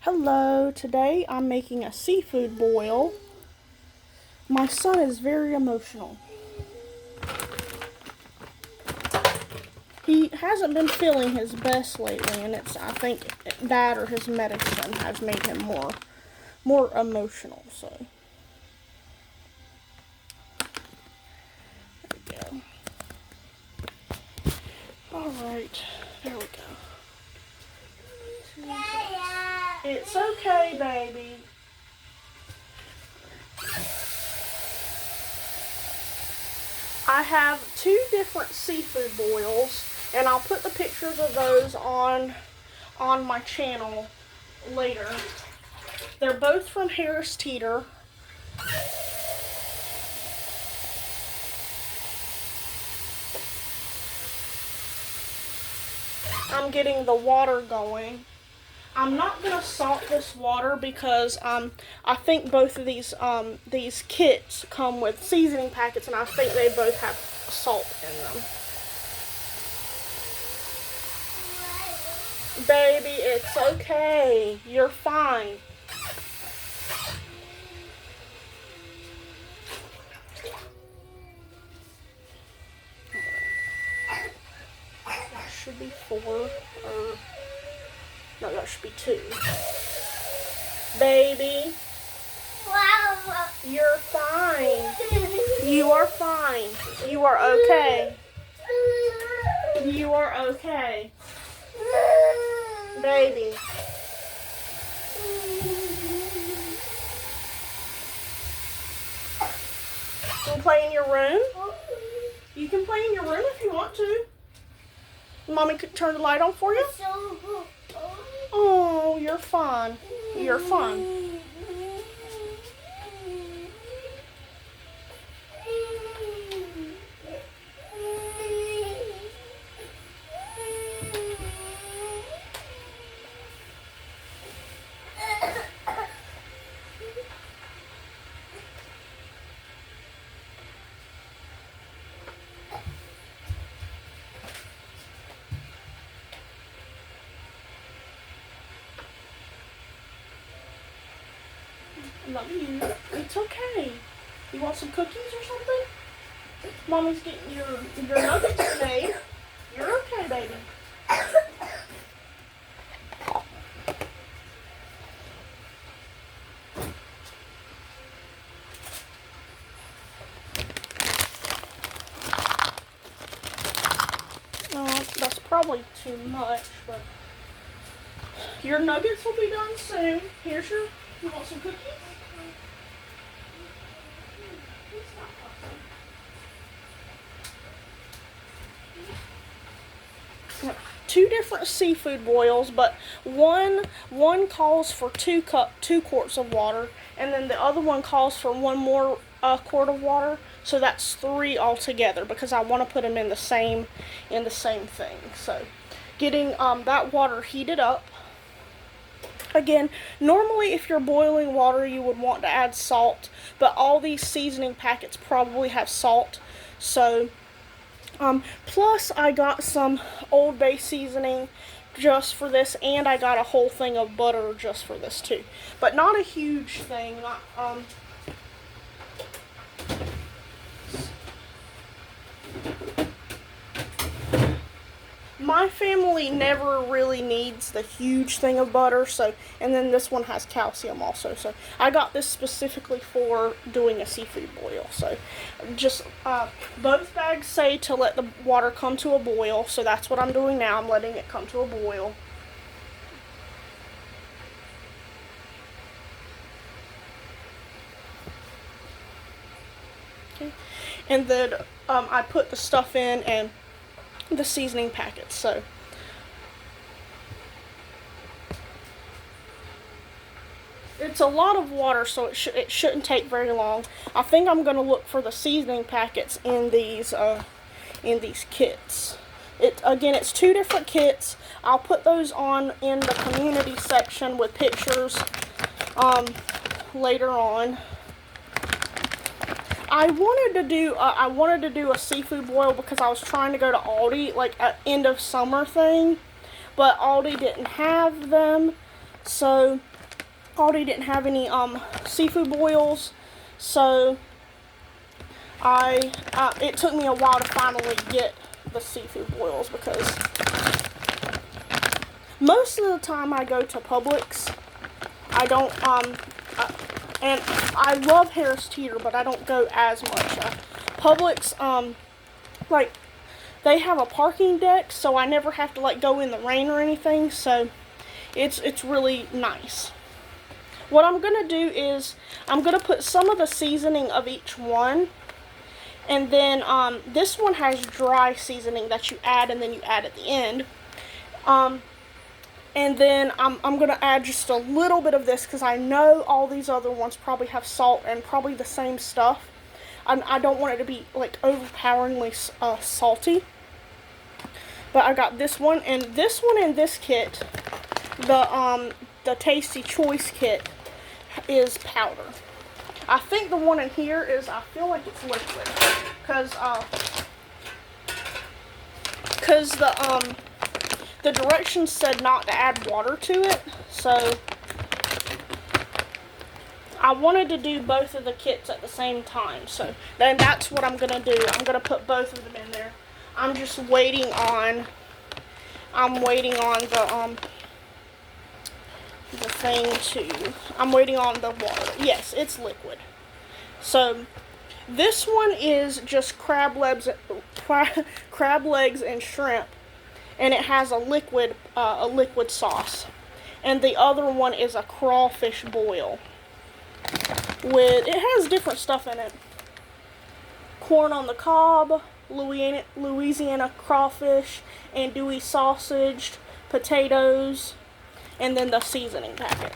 Hello, today I'm making a seafood boil. My son is very emotional. He hasn't been feeling his best lately, and I think that or his medicine has made him more emotional, so. There we go. Alright, there we go. It's okay, baby. I have two different seafood boils, and I'll put the pictures of those on my channel later. They're both from Harris Teeter. I'm getting the water going. I'm not gonna salt this water because I think both of these kits come with seasoning packets, and I think they both have salt in them. Baby, it's okay. You're fine. That should be 4 or... No, that should be 2. Baby. Wow. You're fine. You are fine. You are okay. You are okay. Baby. You can play in your room? You can play in your room if you want to. Mommy could turn the light on for you? Oh, you're fine. You're fine. I love you. It's okay. You want some cookies or something? Mommy's getting your nuggets made. You're okay, baby. No, that's probably too much, but your nuggets will be done soon. Here's your... You want some cookies? Two different seafood boils, but one calls for 2 quarts of water, and then the other one calls for 1 more quart of water. So that's 3 altogether because I want to put them in the same thing. So, getting that water heated up. Again, normally if you're boiling water, you would want to add salt, but all these seasoning packets probably have salt. So, plus I got some Old Bay seasoning just for this, and I got a whole thing of butter just for this too. But not a huge thing. My family never really needs the huge thing of butter, and then this one has calcium also, so I got this specifically for doing a seafood boil. So just both bags say to let the water come to a boil, so that's what I'm doing now. I'm letting it come to a boil. Okay. And then I put the stuff in and the seasoning packets. So it's a lot of water, so it shouldn't take very long. I think I'm going to look for the seasoning packets in these kits. It's 2 different kits. I'll put those on in the community section with pictures later on. I wanted to do a seafood boil because I was trying to go to Aldi, like an end of summer thing, but Aldi didn't have them. So Aldi didn't have any seafood boils, so it took me a while to finally get the seafood boils, because most of the time I go to Publix. I don't and I love Harris Teeter, but I don't go as much. Publix, like, they have a parking deck, so I never have to like go in the rain or anything, so it's really nice. What I'm gonna do is I'm gonna put some of the seasoning of each one, and then this one has dry seasoning that you add, and then you add at the end. And then I'm gonna add just a little bit of this, because I know all these other ones probably have salt and probably the same stuff. I don't want it to be like overpoweringly salty. But I got this one and this one in this kit. The Tasty Choice kit is powder. I think the one in here is, I feel like it's liquid, because the directions said not to add water to it, so I wanted to do both of the kits at the same time. So then that's what I'm gonna do. I'm gonna put both of them in there. I'm just waiting on the thing to, I'm waiting on the water. Yes, it's liquid. So this one is just crab legs and shrimp, and it has a liquid sauce. And the other one is a crawfish boil. It has different stuff in it. Corn on the cob, Louisiana crawfish, andouille sausage, potatoes, and then the seasoning packet.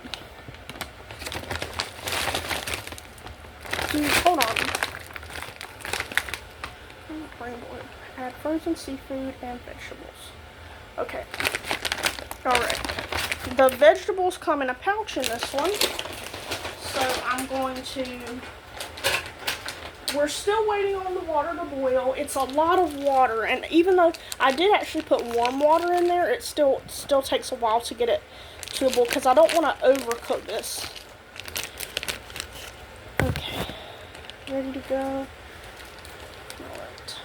Hold on. Add frozen seafood and vegetables. Okay. Alright. The vegetables come in a pouch in this one. So I'm going to... We're still waiting on the water to boil. It's a lot of water, and even though I did actually put warm water in there, it still takes a while to get it to a boil, because I don't want to overcook this. Okay. Ready to go. Alright.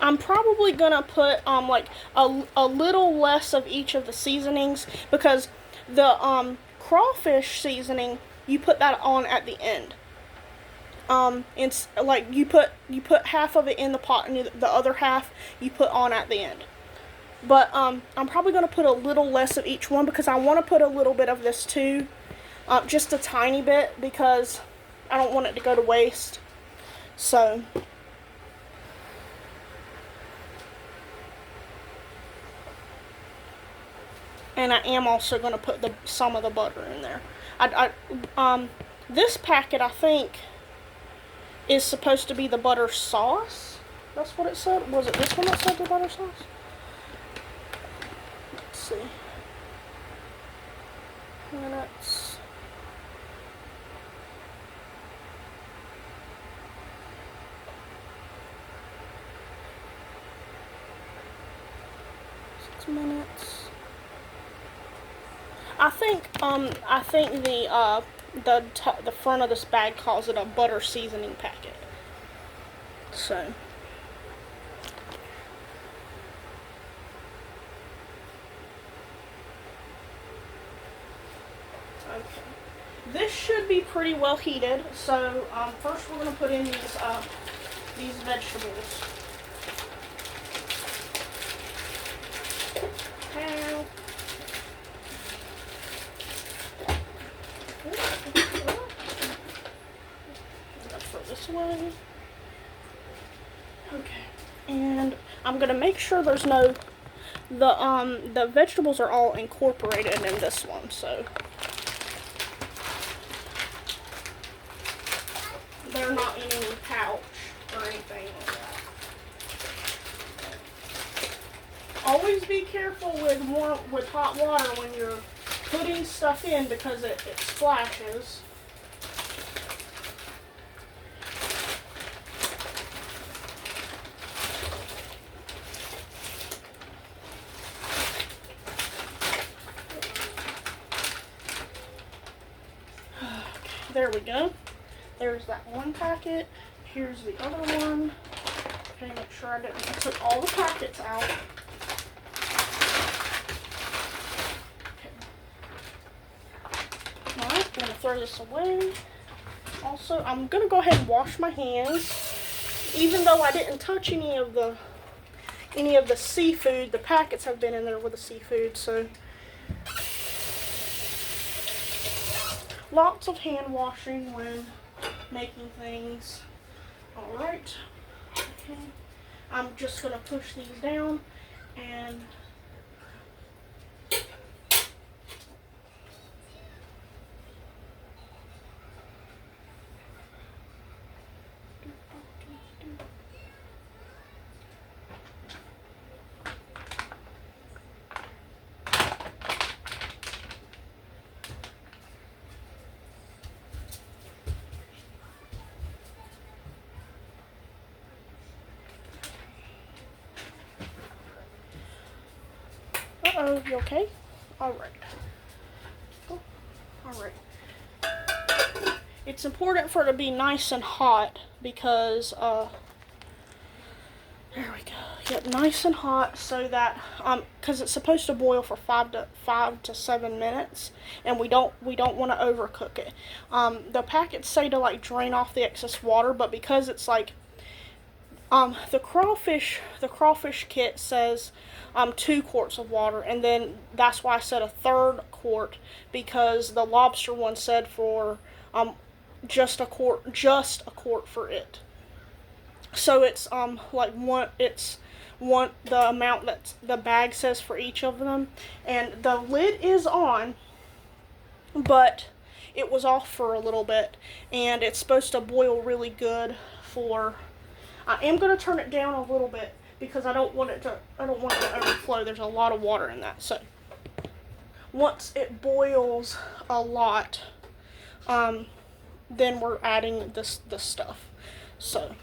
I'm probably gonna put like a little less of each of the seasonings, because the crawfish seasoning, you put that on at the end. It's like you put half of it in the pot, and the other half you put on at the end. But I'm probably gonna put a little less of each one, because I want to put a little bit of this too, just a tiny bit, because I don't want it to go to waste. So. And I am also going to put some of the butter in there. This packet, I think, is supposed to be the butter sauce. That's what it said. Was it this one that said the butter sauce? Let's see. Minutes. Minutes. I think the front of this bag calls it a butter seasoning packet. So. Okay. This should be pretty well heated. So first we're going to put in these vegetables. Okay. This way. Okay, and I'm gonna make sure there's no the vegetables are all incorporated in this one, so they're not in any pouch or anything like that. Always be careful with hot water when you're putting stuff in, because it splashes. there we go. There's that one packet. Here's the other one. Okay, make sure I took all the packets out. Okay. Alright, I'm gonna throw this away. Also, I'm gonna go ahead and wash my hands. Even though I didn't touch any of the seafood, the packets have been in there with the seafood, so lots of hand washing when making things. Alright. Okay. I'm just gonna push these down and uh-oh, you okay? Alright. Oh, alright. It's important for it to be nice and hot because, there we go. Yep, nice and hot so that, because it's supposed to boil for 5 to 7 minutes, and we don't want to overcook it. The packets say to like drain off the excess water, but because it's like, the crawfish kit says 2 quarts of water, and then that's why I said a third quart, because the lobster one said for just a quart for it. So it's like the amount that the bag says for each of them, and the lid is on, but it was off for a little bit, and it's supposed to boil really good for. I am going to turn it down a little bit because I don't want it to overflow. There's a lot of water in that. So once it boils a lot, then we're adding this stuff. So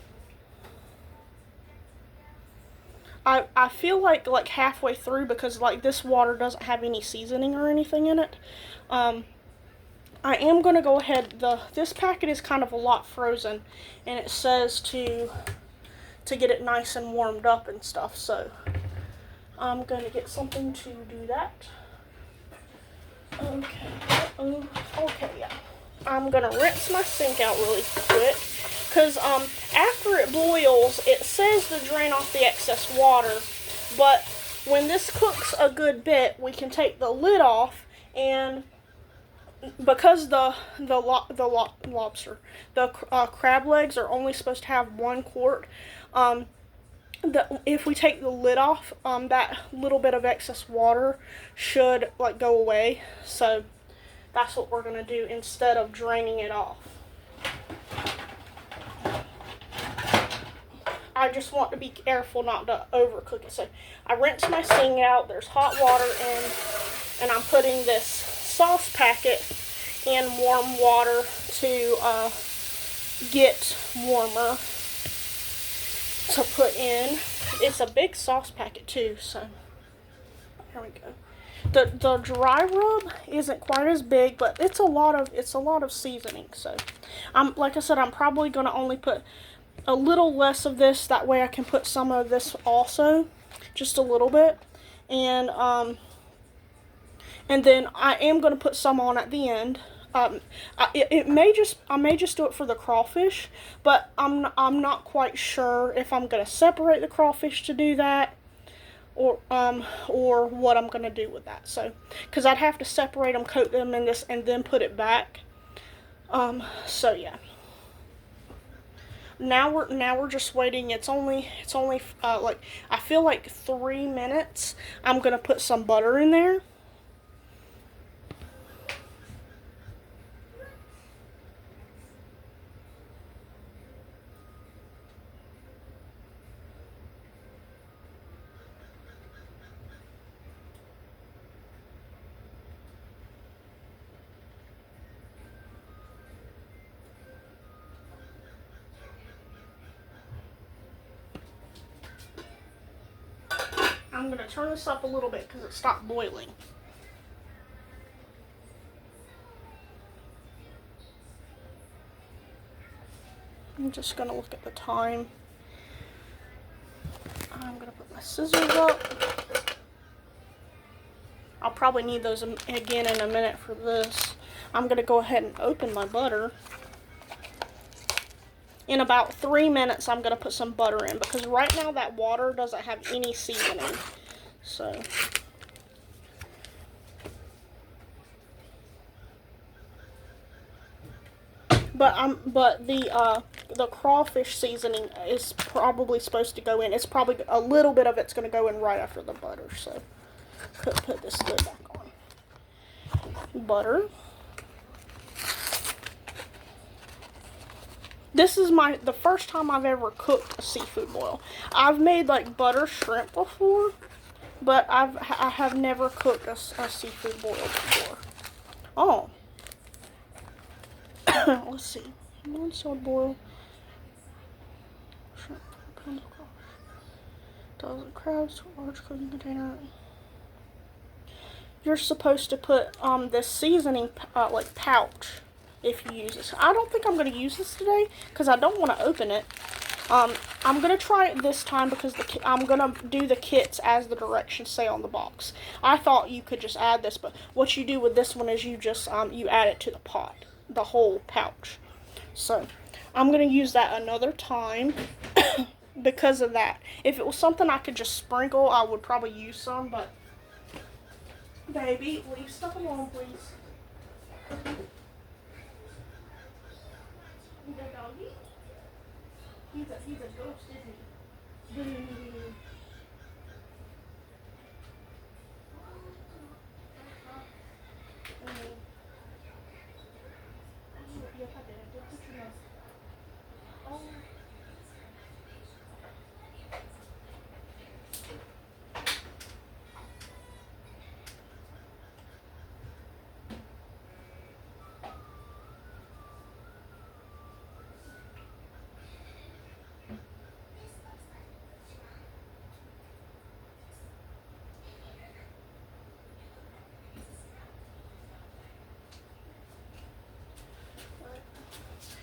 I feel like halfway through, because like this water doesn't have any seasoning or anything in it. I am going to go ahead. This packet is kind of a lot frozen, and it says to get it nice and warmed up and stuff, so I'm going to get something to do that. Okay, yeah. I'm going to rinse my sink out really quick, because after it boils, it says to drain off the excess water, but when this cooks a good bit, we can take the lid off, and because the crab legs are only supposed to have 1 quart, if we take the lid off, that little bit of excess water should like go away. So that's what we're gonna do instead of draining it off. I just want to be careful not to overcook it. So I rinsed my sink out. There's hot water in, and I'm putting this sauce packet in warm water to get warmer to put in. It's a big sauce packet too, so here we go. The dry rub isn't quite as big, but it's a lot of seasoning. So like I said, I'm probably gonna only put a little less of this, that way I can put some of this also, just a little bit, and then I am gonna put some on at the end. I may just do it for the crawfish, but I'm not quite sure if I'm gonna separate the crawfish to do that, or what I'm gonna do with that. So, because I'd have to separate them, coat them in this, and then put it back. So yeah. Now we're just waiting. It's only like, I feel like 3 minutes. I'm gonna put some butter in there. I'm going to turn this up a little bit because it stopped boiling. I'm just gonna look at the time. I'm gonna put my scissors up. I'll probably need those again in a minute for this. I'm gonna go ahead and open my butter. In about 3 minutes, I'm gonna put some butter in because right now that water doesn't have any seasoning. So. But the crawfish seasoning is probably supposed to go in. It's probably a little bit of it's going to go in right after the butter. So put this lid back on. Butter. This is the first time I've ever cooked a seafood boil. I've made like butter shrimp before, but I have never cooked a seafood boil before. Oh. Let's see. 1 side boil. Shrimp, pounds of crawfish. Dozen crabs, large cooking container. You're supposed to put this seasoning like pouch if you use this. I don't think I'm going to use this today because I don't want to open it. I'm going to try it this time because I'm going to do the kits as the directions say on the box. I thought you could just add this, but what you do with this one is you just you add it to the pot, the whole pouch. So I'm going to use that another time because of that. If it was something I could just sprinkle, I would probably use some, but baby, leave stuff alone, please. The doggy? He's a ghost, isn't he?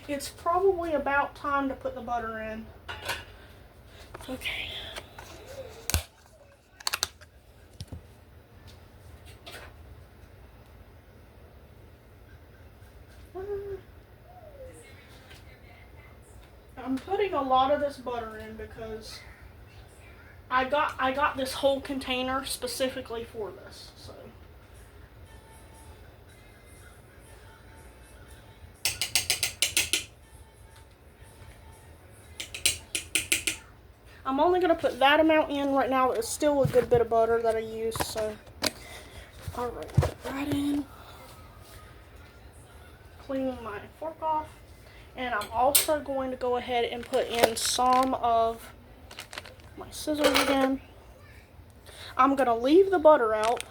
It's probably about time to put the butter in. Okay. I'm putting a lot of this butter in because I got this whole container specifically for this. So. I'm only going to put that amount in right now. It's still a good bit of butter that I used, so. Alright, put that in. Cleaning my fork off. And I'm also going to go ahead and put in some of my scissors again. I'm going to leave the butter out.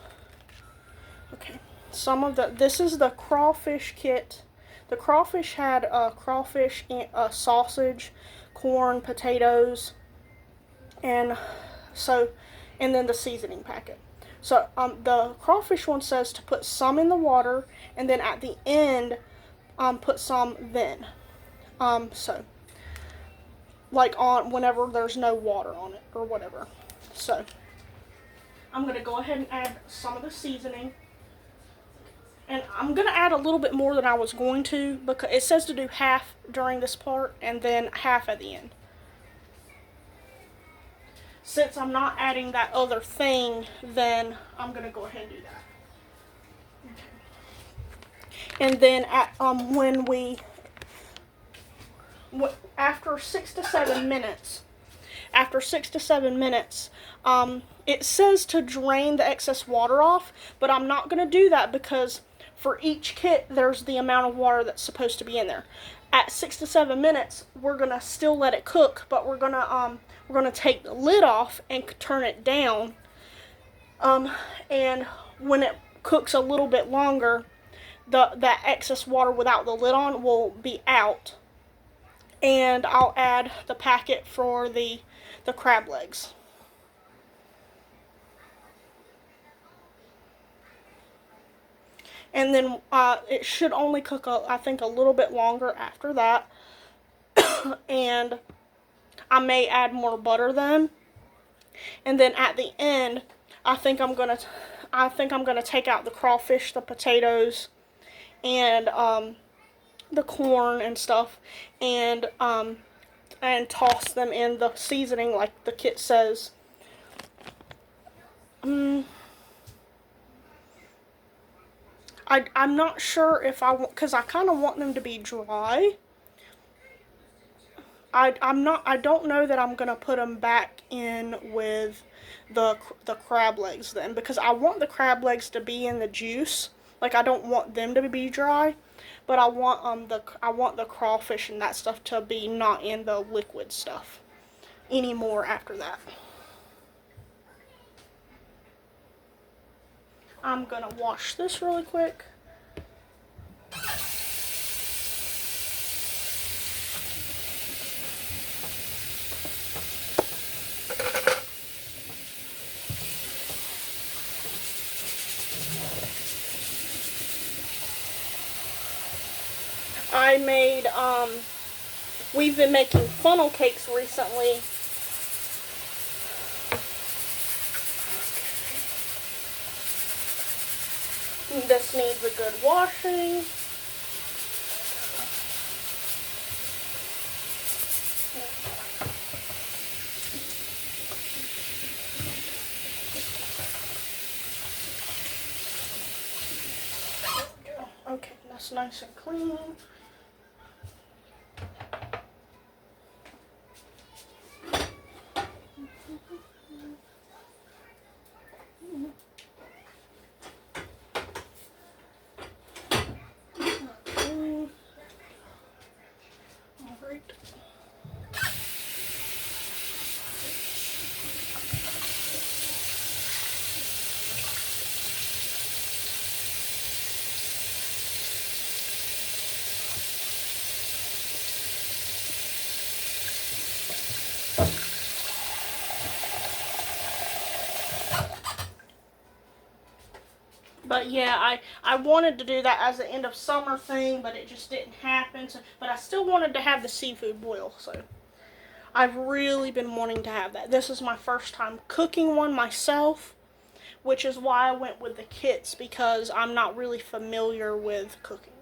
Okay, this is the crawfish kit. The crawfish had crawfish, sausage, corn, potatoes, and then the seasoning packet. So the crawfish one says to put some in the water, and then at the end, put some then. So like on whenever there's no water on it or whatever. So I'm gonna go ahead and add some of the seasoning, and I'm gonna add a little bit more than I was going to because it says to do half during this part and then half at the end. Since I'm not adding that other thing, then I'm gonna go ahead and do that. Okay. And then after 6 to 7 minutes, it says to drain the excess water off, but I'm not gonna do that because for each kit there's the amount of water that's supposed to be in there. At 6 to 7 minutes, we're gonna still let it cook, but we're gonna take the lid off and turn it down. And when it cooks a little bit longer, that excess water without the lid on will be out. And I'll add the packet for the crab legs. And then it should only cook, I think, a little bit longer after that. and I may add more butter then. And then at the end, I think I'm gonna take out the crawfish, the potatoes, and the corn and stuff, and toss them in the seasoning like the kit says. I'm not sure if I want, because I kind of want them to be dry. I don't know that I'm gonna put them back in with the crab legs then, because I want the crab legs to be in the juice. Like, I don't want them to be dry, but I want the crawfish and that stuff to be not in the liquid stuff anymore after that. I'm gonna wash this really quick. I made, we've been making funnel cakes recently. This needs a good washing. Okay, that's nice and clean. Alright. But yeah, I wanted to do that as an end of summer thing, but it just didn't happen. So, but I still wanted to have the seafood boil, so I've really been wanting to have that. This is my first time cooking one myself, which is why I went with the kits, because I'm not really familiar with cooking them.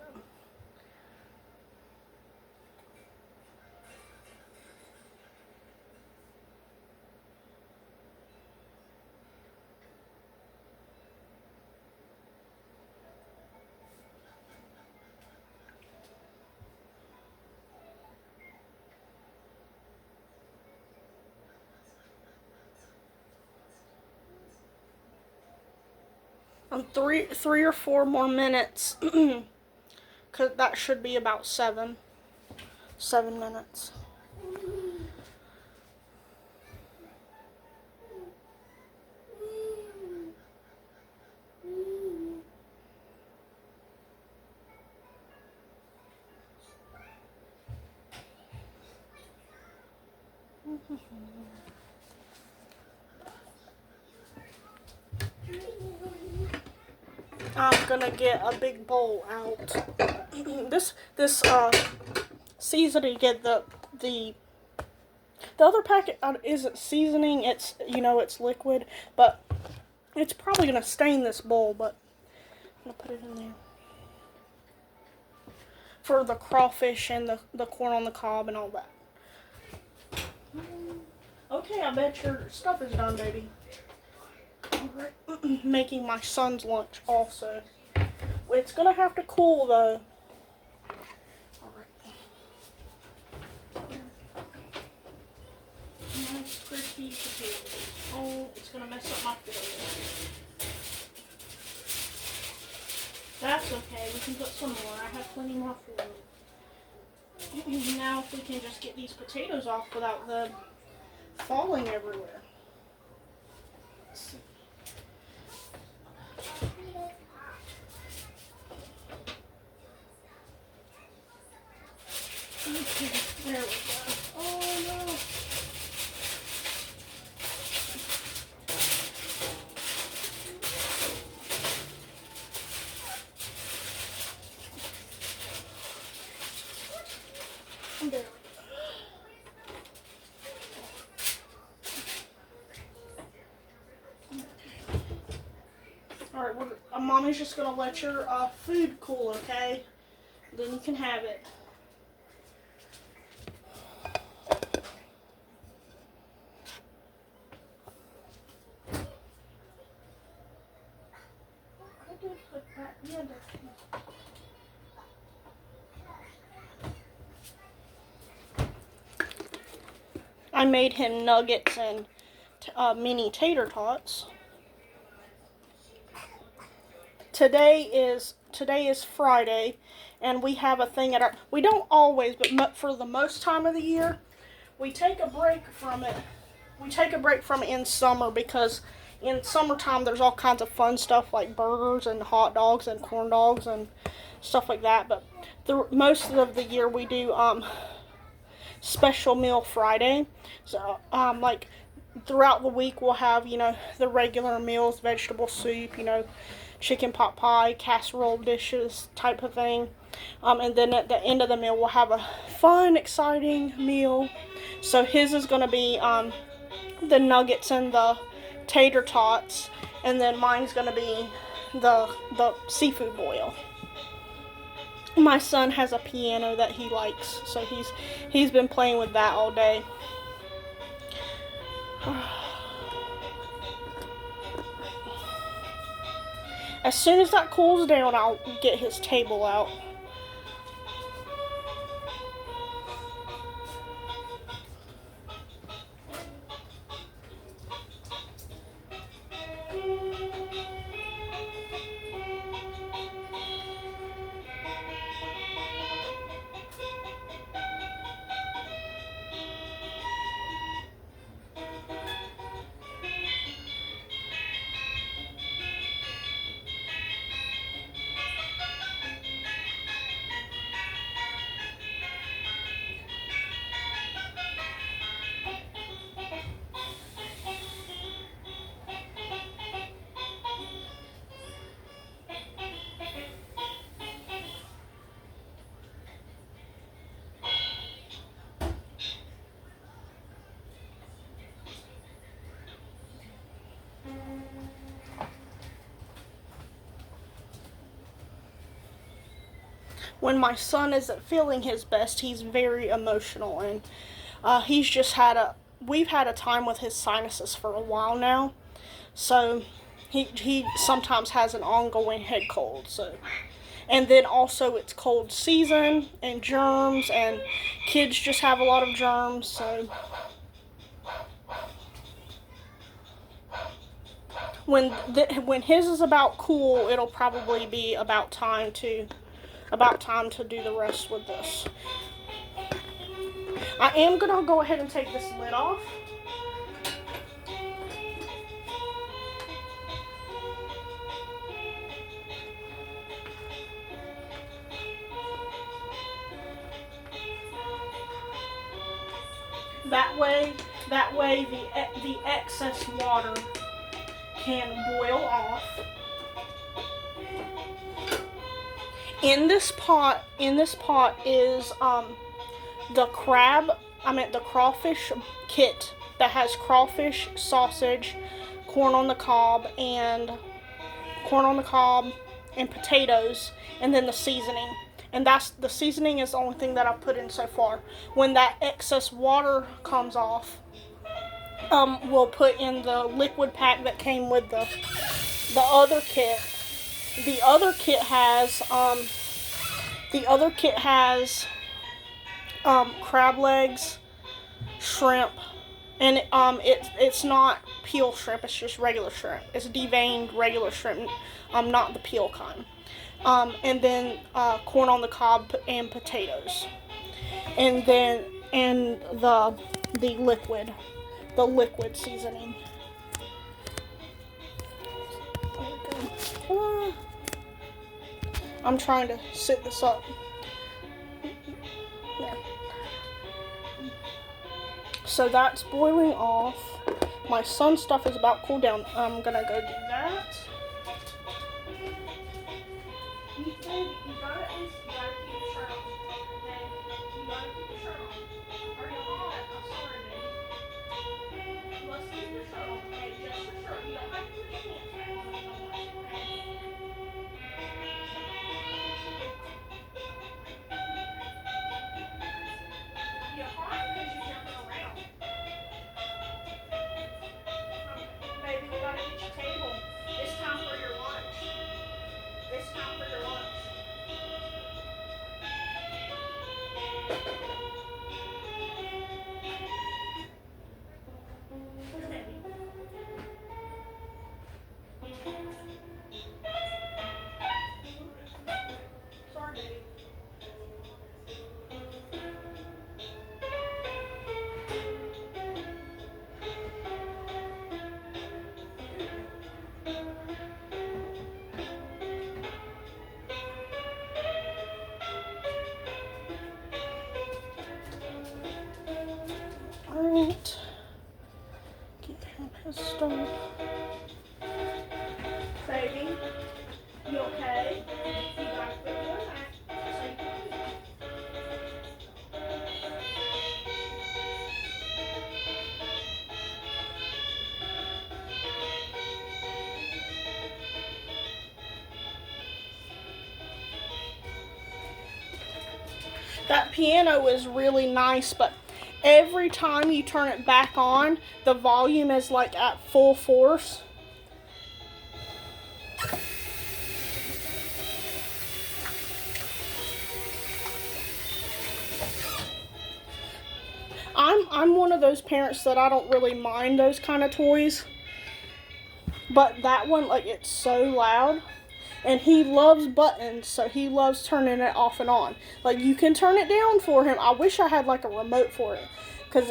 Three or four more minutes, cause that should be about 7 minutes. I'm gonna get a big bowl out. this seasoning, get the other packet isn't seasoning. It's, it's liquid, but it's probably gonna stain this bowl. But I'm gonna put it in there for the crawfish and the corn on the cob and all that. Okay, I bet your stuff is done, baby. Alright, making my son's lunch also. It's gonna have to cool though. Alright. Nice crispy potatoes. Oh, it's gonna mess up my food. That's okay, we can put some more. I have plenty more food. Now if we can just get these potatoes off without them falling everywhere. Let's see. There we go. Oh no. There we go. Mommy's just gonna let your food cool, okay? Then you can have it. I did put that in there. I made him nuggets and mini tater tots. Today is Friday, and we have a thing at our. We don't always, but for the most time of the year, we take a break from it. We take a break from it in summer because in summertime there's all kinds of fun stuff like burgers and hot dogs and corn dogs and stuff like that. But most of the year we do Special Meal Friday. So like throughout the week we'll have the regular meals, vegetable soup, chicken pot pie, casserole dishes type of thing. And then at the end of the meal, we'll have a fun, exciting meal. So his is going to be the nuggets and the tater tots. And then mine's going to be the seafood boil. My son has a piano that he likes. So he's been playing with that all day. As soon as that cools down, I'll get his table out. When my son isn't feeling his best, he's very emotional, and we've had a time with his sinuses for a while now, so he sometimes has an ongoing head cold. So, and then also it's cold season and germs, and kids just have a lot of germs. So when his is about cool, it'll probably be about time to do the rest with this. I am gonna go ahead and take this lid off. That way the excess water can boil off. In this pot is the crawfish kit that has crawfish, sausage, corn on the cob and potatoes, and then the seasoning. And the seasoning is the only thing that I've put in so far. When that excess water comes off, we'll put in the liquid pack that came with the other kit. The other kit has crab legs, shrimp, and it's not peel shrimp. It's just regular shrimp. It's deveined regular shrimp, not the peel kind. And then corn on the cob and potatoes, and then the liquid seasoning. I'm trying to sit this up. There. So that's boiling off. My son's stuff is about cool down. I'm gonna go do that. You gotta keep your shirt on. Okay? You gotta keep your shirt on. Are you hot? I'm sorry, baby. Let's keep your shirt on. Okay, just your shirt. You don't have to put your pants back on. Okay? Get him his stuff. Baby, you okay? You gotta quit doing that. So you can eat. That piano is really nice, but every time you turn it back on, the volume is like at full force. I'm one of those parents that I don't really mind those kind of toys. But that one, like, it's so loud. And he loves buttons, so he loves turning it off and on. Like, you can turn it down for him. I wish I had like a remote for it. Because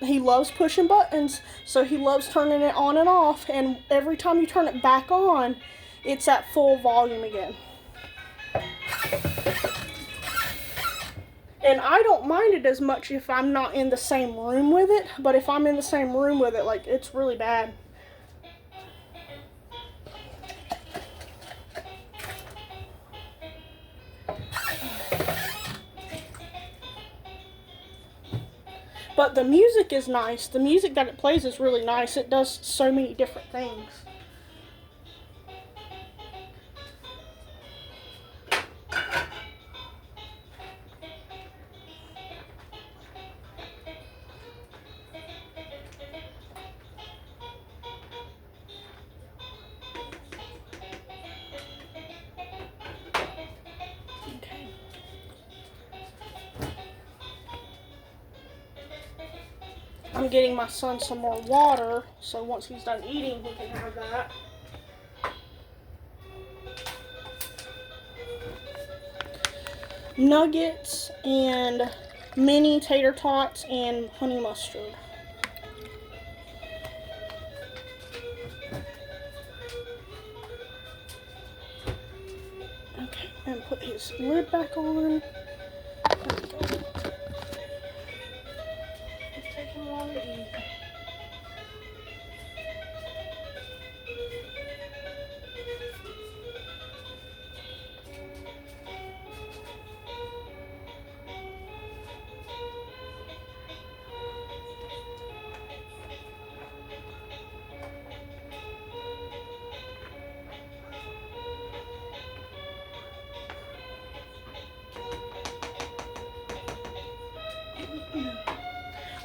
he loves pushing buttons, so he loves turning it on and off. And every time you turn it back on, it's at full volume again. And I don't mind it as much if I'm not in the same room with it. But if I'm in the same room with it, like, it's really bad. But the music is nice. The music that it plays is really nice. It does so many different things. Okay. I'm getting my son some more water, so once he's done eating, he can have that. Nuggets and mini tater tots and honey mustard. Okay, and put his lid back on. It's taking long to eat.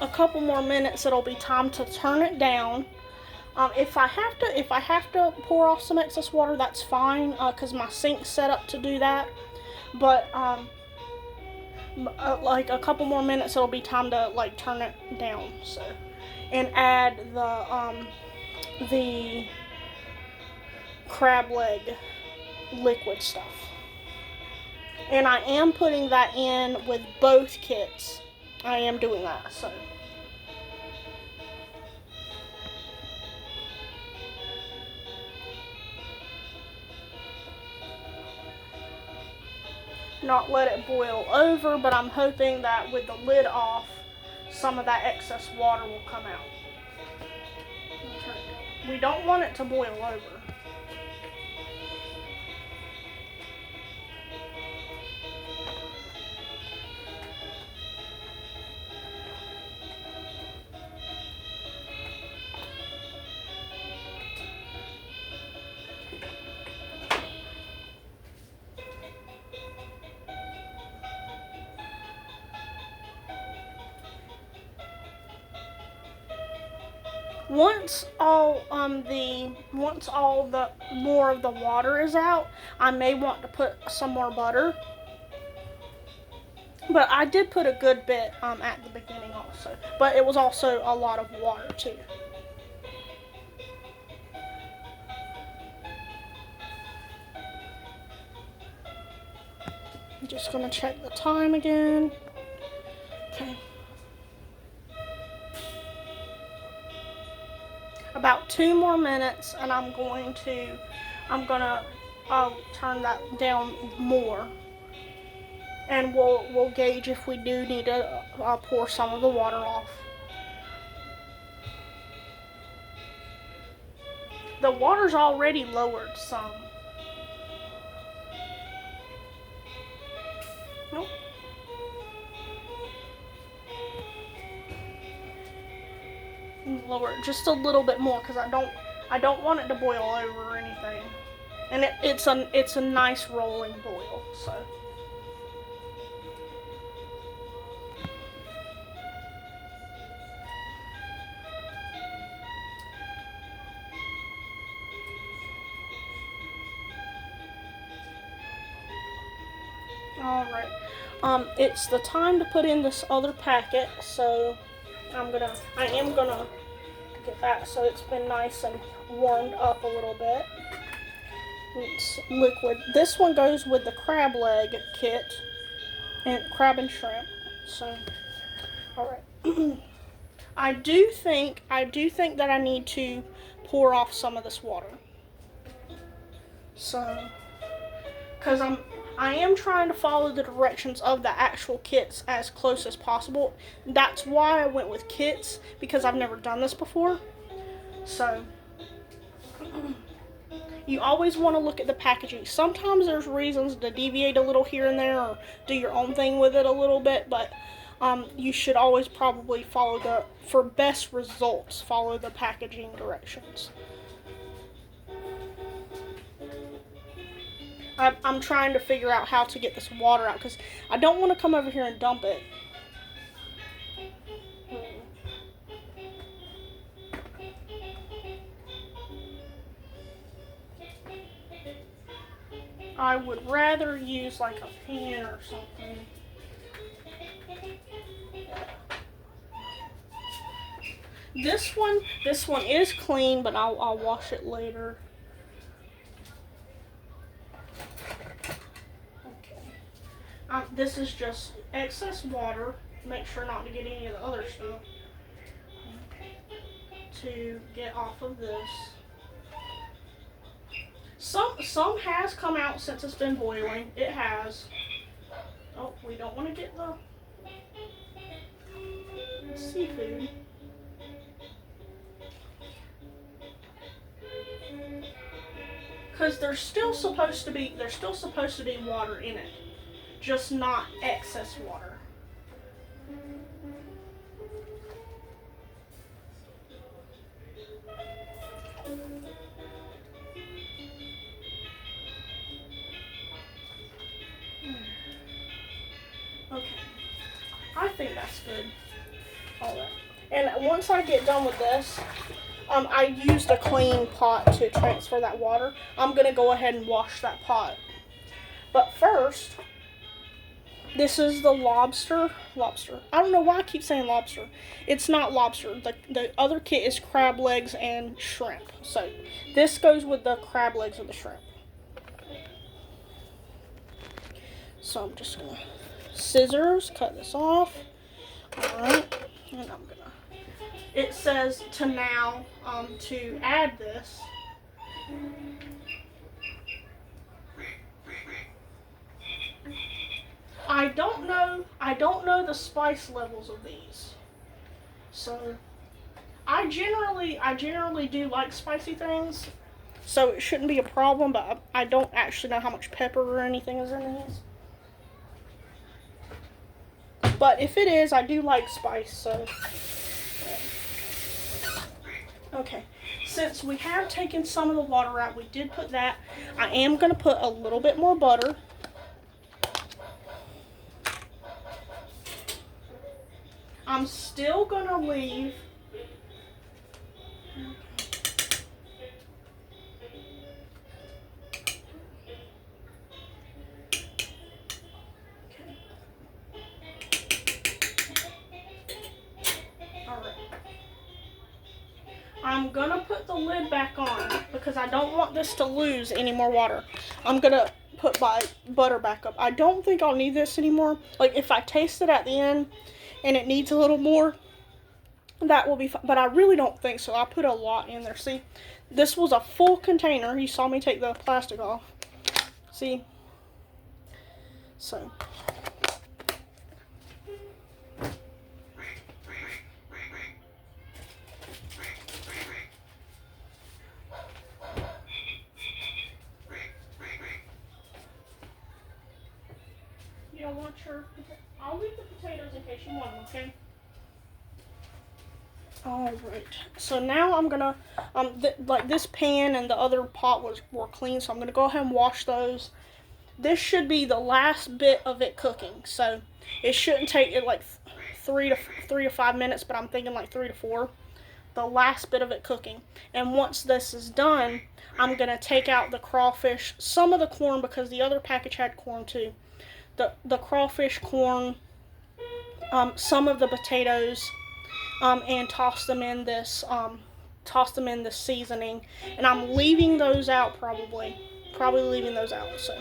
A couple more minutes, it'll be time to turn it down. If I have to pour off some excess water, that's fine, because my sink's set up to do that. But like a couple more minutes, it'll be time to like turn it down. So, and add the crab leg liquid stuff. And I am putting that in with both kits. I am doing that, so. Not let it boil over, but I'm hoping that with the lid off, some of that excess water will come out. We don't want it to boil over. Once all the more of the water is out, I may want to put some more butter. But I did put a good bit at the beginning also. But it was also a lot of water too. I'm just gonna check the time again. Okay. About 2 more minutes, and I'm gonna turn that down more, and we'll gauge if we do need to pour some of the water off. The water's already lowered some. Nope. Lower it just a little bit more because I don't want it to boil over or anything. And it's a nice rolling boil, so. Alright. It's the time to put in this other packet, so I am gonna get that so it's been nice and warmed up a little bit. It's liquid. This one goes with the crab leg kit and crab and shrimp. So, alright. I do think that I need to pour off some of this water. So, because I am trying to follow the directions of the actual kits as close as possible. That's why I went with kits, because I've never done this before. So, you always want to look at the packaging. Sometimes there's reasons to deviate a little here and there or do your own thing with it a little bit, but you should always probably for best results, follow the packaging directions. I'm trying to figure out how to get this water out because I don't want to come over here and dump it. I would rather use like a pan or something. This one is clean, but I'll wash it later. Okay. This is just excess water. Make sure not to get any of the other stuff. To get off of this. Some has come out since it's been boiling. It has. Oh, we don't want to get the seafood. Because there's still supposed to be water in it, just not excess water. Okay, I think that's good. All right, and once I get done with this, I used a clean pot to transfer that water. I'm gonna go ahead and wash that pot. But first, this is the lobster. I don't know why I keep saying lobster. It's not lobster. The other kit is crab legs and shrimp. So this goes with the crab legs and the shrimp. So I'm just gonna scissors cut this off. All right, and I'm gonna. It says to now to add this. I don't know the spice levels of these. So I generally do like spicy things. So it shouldn't be a problem, but I don't actually know how much pepper or anything is in these. But if it is, I do like spice, so. Okay, since we have taken some of the water out, we did put that. I am going to put a little bit more butter. I'm still going to leave. I'm gonna put the lid back on because I don't want this to lose any more water. I'm gonna put my butter back up. I don't think I'll need this anymore. Like if I taste it at the end and it needs a little more, that will be fine. But I really don't think so. I put a lot in there. See, this was a full container. You saw me take the plastic off. See? So. I'll leave the potatoes in case you want them, okay? Alright, so now I'm gonna, like this pan and the other pot were clean, so I'm gonna go ahead and wash those. This should be the last bit of it cooking, so it shouldn't take it like 3 to 5 minutes, but I'm thinking like 3 to 4. The last bit of it cooking. And once this is done, I'm gonna take out the crawfish, some of the corn because the other package had corn too. The crawfish, corn, some of the potatoes, and toss them in this seasoning. And I'm leaving those out probably leaving those out. So.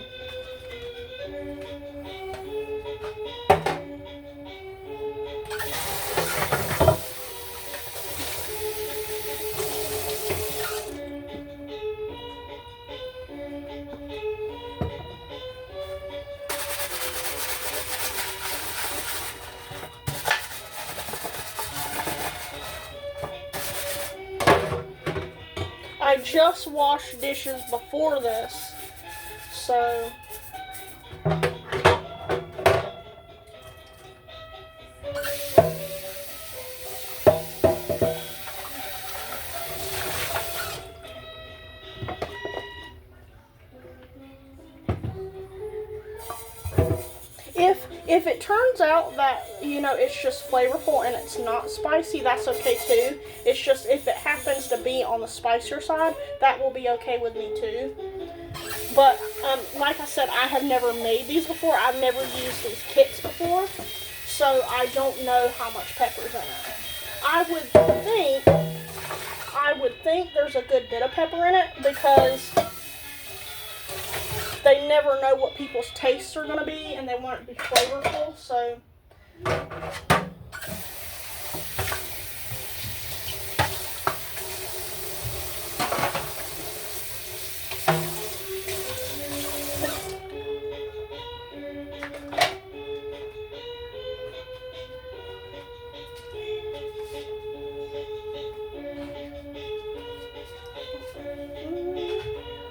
I just washed dishes before this, so if it turns out that, it's just flavorful and it's not spicy, that's okay too. It's just if it happens to be on the spicier side, that will be okay with me too. But like I said, I have never made these before. I've never used these kits before, so I don't know how much pepper's in it. I would think there's a good bit of pepper in it because they never know what people's tastes are going to be, and they want it to be flavorful, so.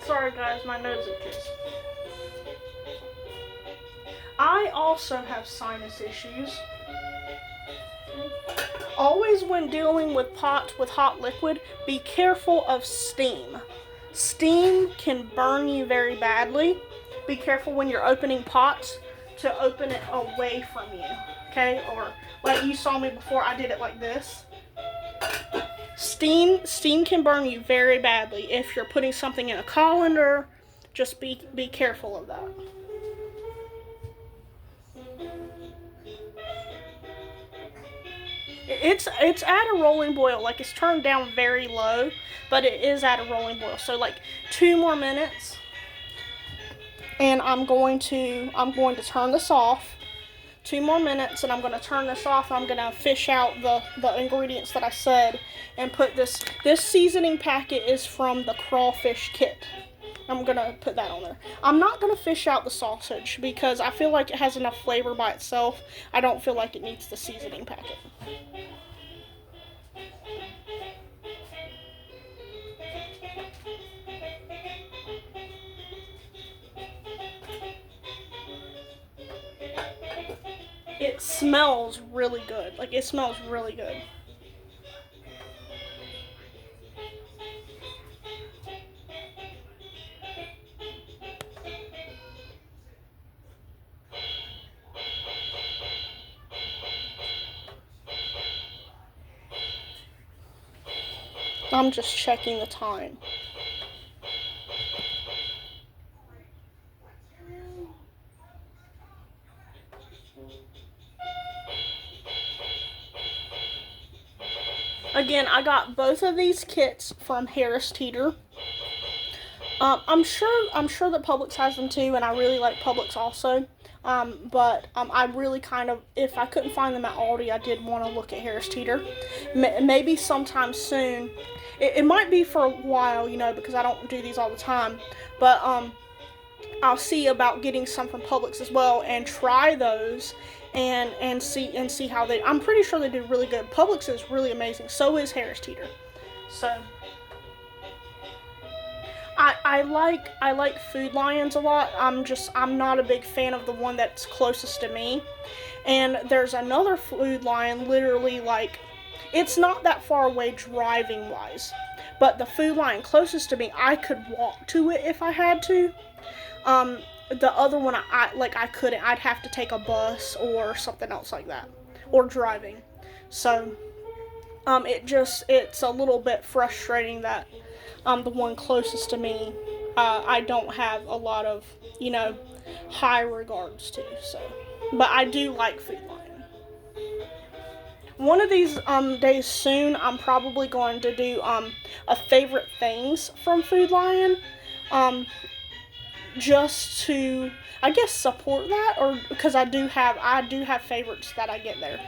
Sorry guys, my nose itches. I also have sinus issues. Always when dealing with pots with hot liquid, be careful of steam. Steam can burn you very badly. Be careful when you're opening pots to open it away from you, okay? Or like you saw me before, I did it like this. Steam can burn you very badly. If you're putting something in a colander, just be careful of that. It's at a rolling boil, like it's turned down very low, but it is at a rolling boil. So like 2 more minutes, and I'm going to turn this off. 2 more minutes, and I'm going to turn this off. I'm going to fish out the ingredients that I said, and put this seasoning packet is from the crawfish kit. I'm going to put that on there. I'm not going to fish out the sausage because I feel like it has enough flavor by itself. I don't feel like it needs the seasoning packet. It smells really good. Like, it smells really good. I'm just checking the time. Again, I got both of these kits from Harris Teeter. I'm sure that Publix has them too, and I really like Publix also. But I really kind of, if I couldn't find them at Aldi, I did want to look at Harris Teeter. Maybe sometime soon. It might be for a while, because I don't do these all the time. But I'll see about getting some from Publix as well and try those and see how they. I'm pretty sure they do really good. Publix is really amazing. So is Harris Teeter. So I like Food Lions a lot. I'm not a big fan of the one that's closest to me. And there's another Food Lion literally like it's not that far away driving wise. But the Food Lion closest to me, I could walk to it if I had to. The other one I couldn't. I'd have to take a bus or something else like that, or driving. So it's a little bit frustrating that the one closest to me, I don't have a lot of high regards to. So, but I do like Food Lion. One of these days soon, I'm probably going to do a favorite things from Food Lion. Um, just to I guess support that, or because I do have favorites that I get there,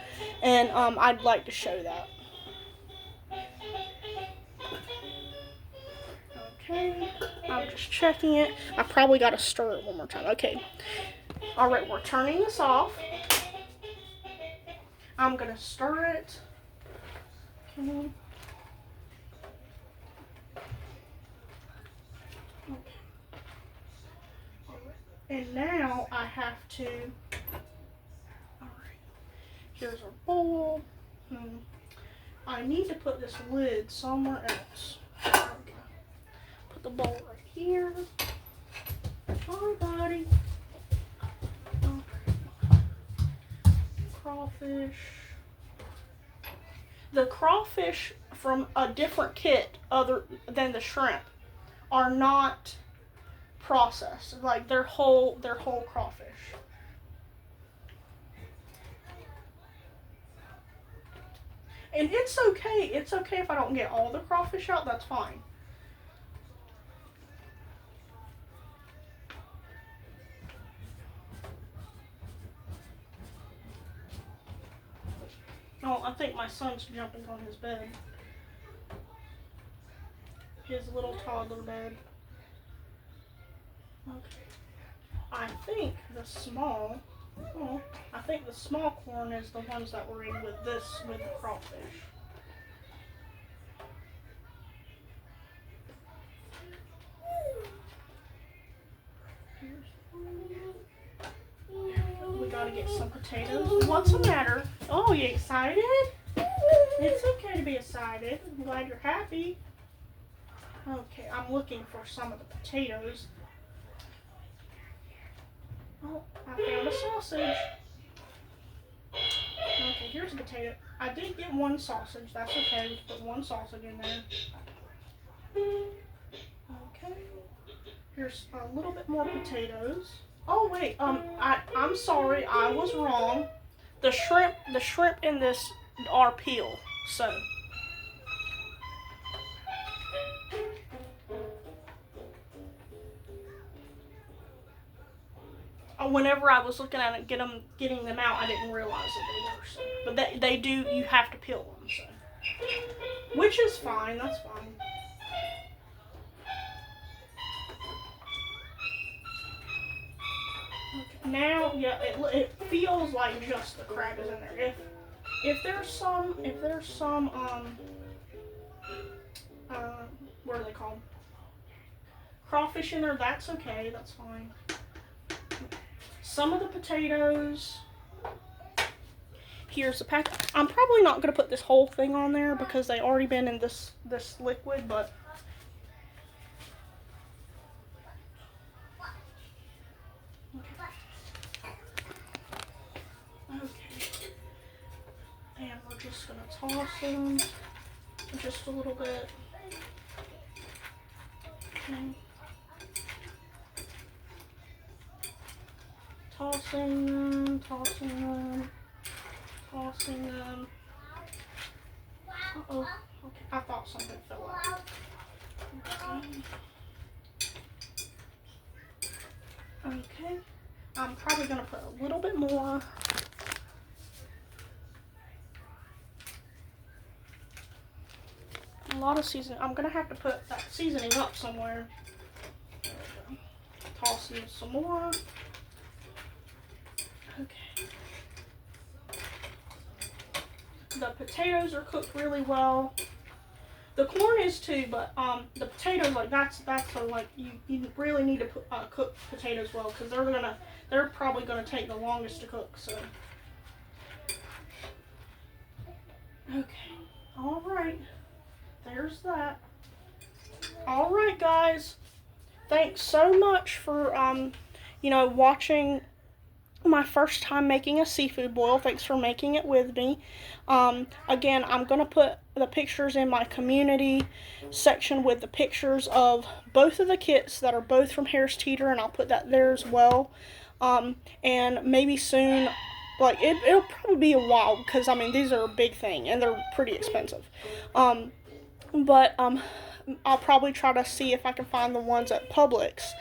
and I'd like to show that. Okay, I'm just checking it. I probably got to stir it one more time. Okay, all right, we're turning this off. I'm gonna stir it. Okay. And now I have to. Alright, here's our bowl. I need to put this lid somewhere else. Okay. Put the bowl right here. Hi, buddy. Okay. Crawfish. The crawfish from a different kit other than the shrimp are not processed. Like they're whole crawfish. And it's okay. It's okay if I don't get all the crawfish out. That's fine. Oh, I think my son's jumping on his bed. His little toddler bed. Okay. I think the small corn is the ones that were in with the crawfish. We gotta get some potatoes. What's the matter? Oh, you excited? It's okay to be excited. I'm glad you're happy. Okay, I'm looking for some of the potatoes. Oh, I found a sausage. Okay, here's a potato. I did get one sausage. That's okay. Let's put one sausage in there. Okay. Here's a little bit more potatoes. Oh wait, I'm sorry, I was wrong. The shrimp in this are peeled. So. Whenever I was looking at it, getting them out, I didn't realize that they were. So. But they do. You have to peel them. So. Which is fine. That's fine. Okay. Now, yeah, it feels like just the crab is in there. If there's some what are they called? Crawfish in there. That's okay. That's fine. Some of the potatoes. Here's a pack. I'm probably not gonna put this whole thing on there because they already been in this liquid, but okay. And we're just gonna toss them just a little bit. Okay. Tossing them, tossing them, tossing them. Uh-oh. Okay, I thought something fell out. Okay. I'm probably going to put a little bit more. A lot of seasoning. I'm going to have to put that seasoning up somewhere. There we go. Tossing some more. Okay. The potatoes are cooked really well. The corn is too, but the potatoes, like that's a, like you really need to cook potatoes well, because they're probably gonna take the longest to cook. So okay, all right, there's that. All right, guys, thanks so much for watching my first time making a seafood boil. Thanks for making it with me. Again, I'm going to put the pictures in my community section with the pictures of both of the kits that are both from Harris Teeter, and I'll put that there as well. And maybe soon, like it'll probably be a while, because I mean these are a big thing and they're pretty expensive. But I'll probably try to see if I can find the ones at Publix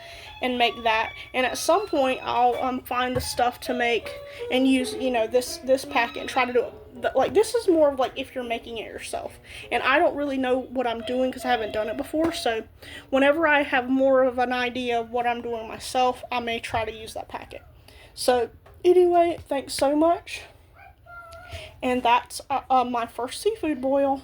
and make that. And at some point, I'll find the stuff to make and use, this packet and try to do it. Like, this is more of like if you're making it yourself. And I don't really know what I'm doing because I haven't done it before. So whenever I have more of an idea of what I'm doing myself, I may try to use that packet. So anyway, thanks so much. And that's my first seafood boil.